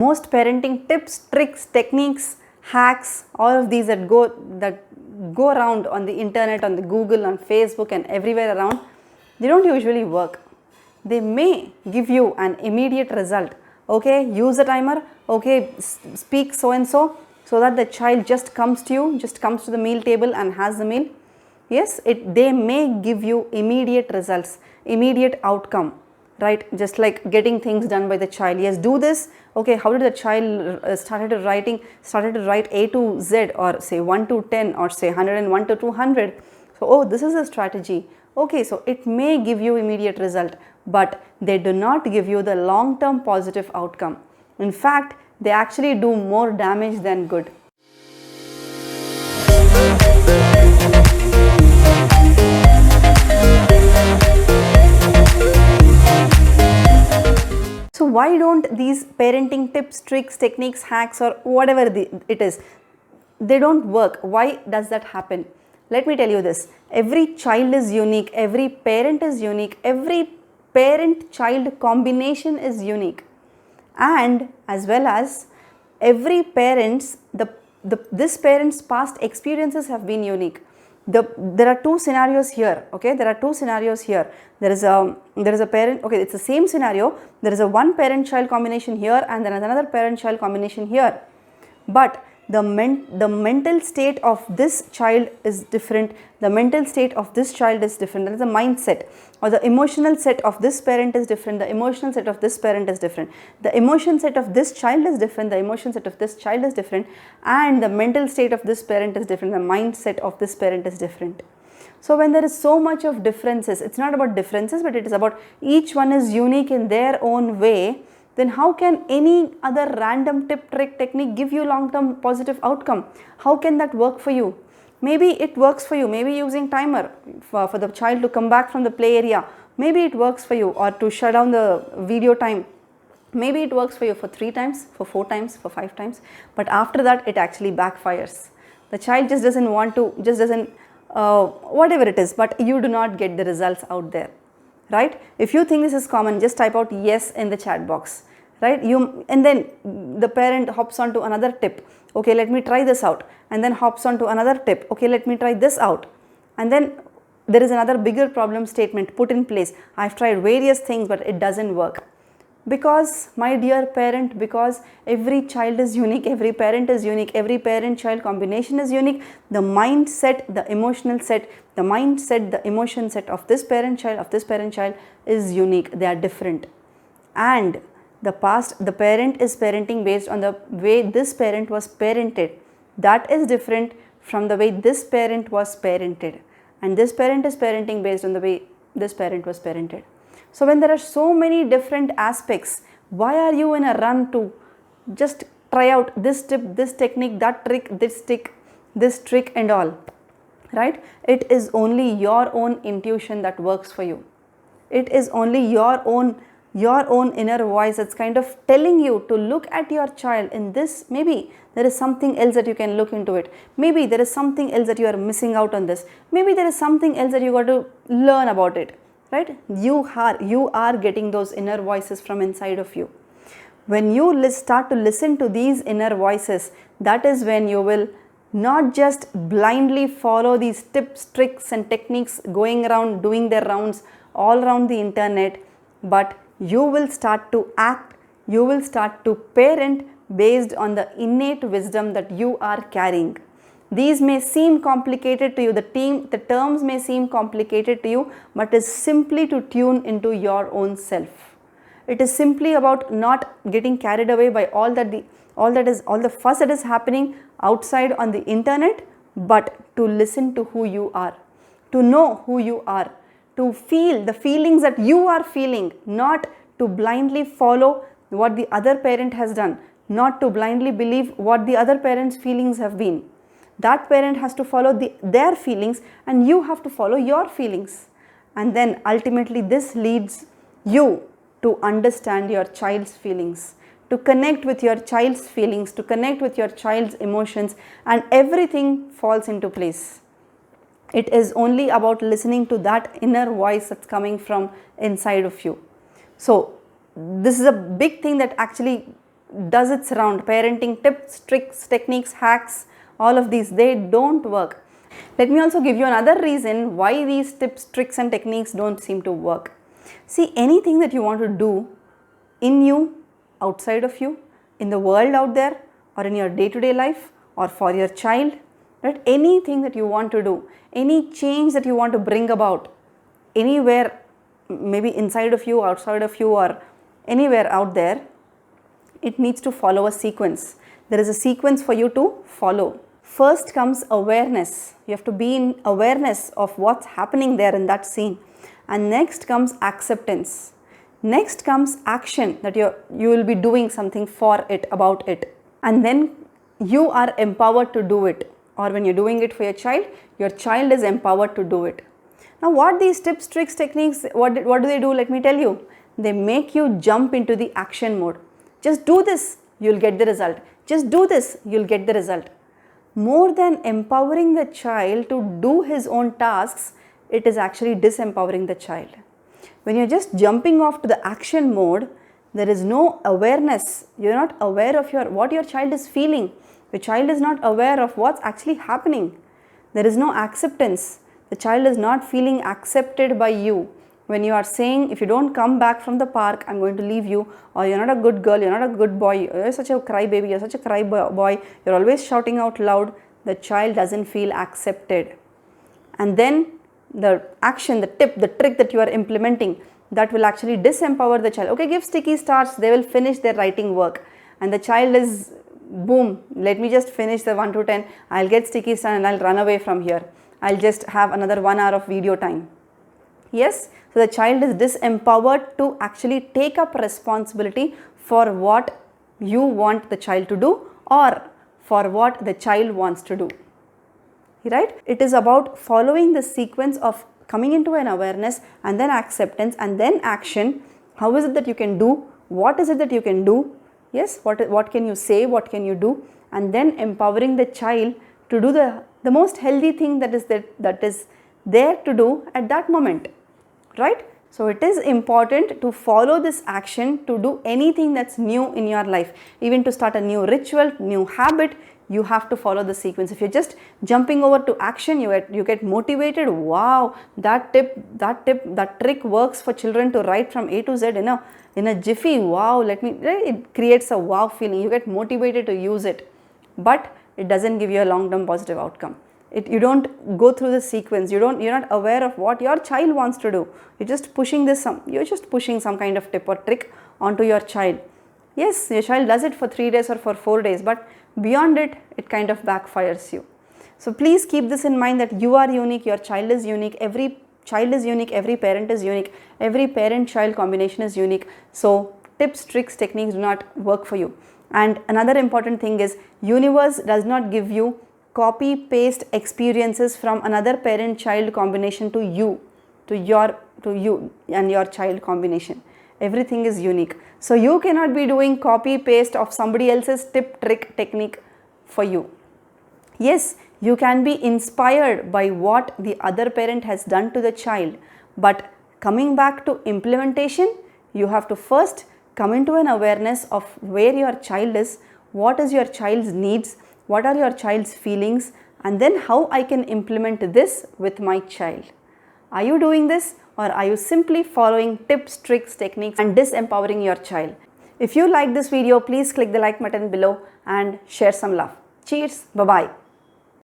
Most parenting tips, tricks, techniques, hacks, all of these that go around on the internet, on the Google, on Facebook and everywhere around, they don't usually work. They may give you an immediate result. Okay, use a timer, okay, speak so and so that the child just comes to you, just comes to the meal table and has the meal. Yes, they may give you immediate results, immediate outcome, right? Just like getting things done by the child. Yes, do this. Okay, how did the child started to write A to Z, or say 1 to 10, or say 101 to 200. So, oh, this is a strategy. Okay, so it may give you immediate result, but they do not give you the long-term positive outcome. In fact, they actually do more damage than good. So why don't these parenting tips, tricks, techniques, hacks, or whatever it is, they don't work? Why does that happen? Let me tell you this. Every child is unique, every parent is unique, every parent-child combination is unique, and as well as every parent's this parent's past experiences have been unique. There are two scenarios here. Okay, there are two scenarios here. There is a parent. Okay, it's the same scenario. There is a one parent-child combination here, and then another parent-child combination here. But the mental state of this child is different. The mental state of this child is different. That is the mindset, or the emotional set of this parent is different. The emotional set of this parent is different. The emotion set of this child is different. The emotion set of this child is different, and the mental state of this parent is different. The mindset of this parent is different. So when there is so much of differences, it's not about differences, but it is about each one is unique in their own way. Then how can any other random tip, trick, technique give you long-term positive outcome? How can that work for you? Maybe it works for you, maybe using timer for the child to come back from the play area. Maybe it works for you, or to shut down the video time. Maybe it works for you for 3 times, for 4 times, for 5 times, but after that it actually backfires. The child just doesn't want to, whatever it is, but you do not get the results out there. Right? If you think this is common, just type out yes in the chat box. Right? And then the parent hops on to another tip. Okay, let me try this out. And then hops on to another tip. Okay, let me try this out. And then there is another bigger problem statement put in place. I've tried various things, but it doesn't work. Because, my dear parent, because every child is unique, every parent is unique, every parent-child combination is unique, the mindset, the emotional set, the mindset, the emotion set of this parent-child is unique. They are different. And the parent is parenting based on the way this parent was parented. That is different from the way this parent was parented. And this parent is parenting based on the way this parent was parented. So when there are so many different aspects, why are you in a run to just try out this tip, this technique, that trick, this trick and all, right? It is only your own intuition that works for you. It is only your own inner voice that's kind of telling you to look at your child in this. Maybe there is something else that you can look into it. Maybe there is something else that you are missing out on this. Maybe there is something else that you got to learn about it. Right? You are getting those inner voices from inside of you. When you start to listen to these inner voices, that is when you will not just blindly follow these tips, tricks and techniques going around, doing their rounds all around the internet, but you will start to act, you will start to parent based on the innate wisdom that you are carrying. These may seem complicated to you, the terms may seem complicated to you, but it is simply to tune into your own self. It is simply about not getting carried away by all the fuss that is happening outside on the internet, but to listen to who you are, to know who you are, to feel the feelings that you are feeling, not to blindly follow what the other parent has done, not to blindly believe what the other parent's feelings have been. That parent has to follow their feelings, and you have to follow your feelings. And then ultimately this leads you to understand your child's feelings, to connect with your child's feelings, to connect with your child's emotions, and everything falls into place. It is only about listening to that inner voice that's coming from inside of you. So this is a big thing that actually does its round. Parenting tips, tricks, techniques, hacks, all of these, they don't work. Let me also give you another reason why these tips, tricks and techniques don't seem to work. See, anything that you want to do in you, outside of you, in the world out there, or in your day-to-day life, or for your child, right? Anything that you want to do, any change that you want to bring about, anywhere, maybe inside of you, outside of you, or anywhere out there, it needs to follow a sequence. There is a sequence for you to follow. First comes awareness. You have to be in awareness of what's happening there in that scene. And next comes acceptance. Next comes action, that you will be doing something for it, about it. And then you are empowered to do it. Or when you're doing it for your child is empowered to do it. Now what these tips, tricks, techniques, what do they do? Let me tell you. They make you jump into the action mode. Just do this, you'll get the result. Just do this, you'll get the result. More than empowering the child to do his own tasks, it is actually disempowering the child. When you're just jumping off to the action mode, there is no awareness. You're not aware of what your child is feeling. Your child is not aware of what's actually happening. There is no acceptance. The child is not feeling accepted by you. When you are saying, if you don't come back from the park, I'm going to leave you, or you're not a good girl, you're not a good boy, you're such a crybaby, you're such a cry boy, you're always shouting out loud, the child doesn't feel accepted. And then the action, the tip, the trick that you are implementing, that will actually disempower the child. Okay, give sticky stars, they will finish their writing work. And the child is, boom, let me just finish the 1 to 10, I'll get sticky star and I'll run away from here. I'll just have another 1 hour of video time. Yes, so the child is disempowered to actually take up responsibility for what you want the child to do or for what the child wants to do. Right? It is about following the sequence of coming into an awareness and then acceptance and then action. How is it that you can do? What is it that you can do? Yes, what can you say? What can you do? And then empowering the child to do the most healthy thing that is there to do at that moment. Right? So it is important to follow this action to do anything that's new in your life. Even to start a new ritual, new habit, you have to follow the sequence. If you're just jumping over to action, you get motivated. Wow, that trick works for children to write from A to Z in a jiffy. Wow, it creates a wow feeling. You get motivated to use it. But it doesn't give you a long-term positive outcome. You don't go through the sequence. You're not aware of what your child wants to do. You're just pushing some kind of tip or trick onto your child. Yes, your child does it for 3 days or for 4 days, but beyond it, it kind of backfires you. So please keep this in mind that you are unique, your child is unique, every child is unique, every parent is unique, every parent-child combination is unique. So tips, tricks, techniques do not work for you. And another important thing is, universe does not give you copy paste experiences from another parent child combination to you and your child combination. Everything is unique. So you cannot be doing copy paste of somebody else's tip, trick, technique for you. Yes, you can be inspired by what the other parent has done to the child, but coming back to implementation, you have to first come into an awareness of where your child is, what is your child's needs, what are your child's feelings, and then how I can implement this with my child. Are you doing this, or are you simply following tips, tricks, techniques and disempowering your child? If you like this video, please click the like button below and share some love. Cheers, bye-bye.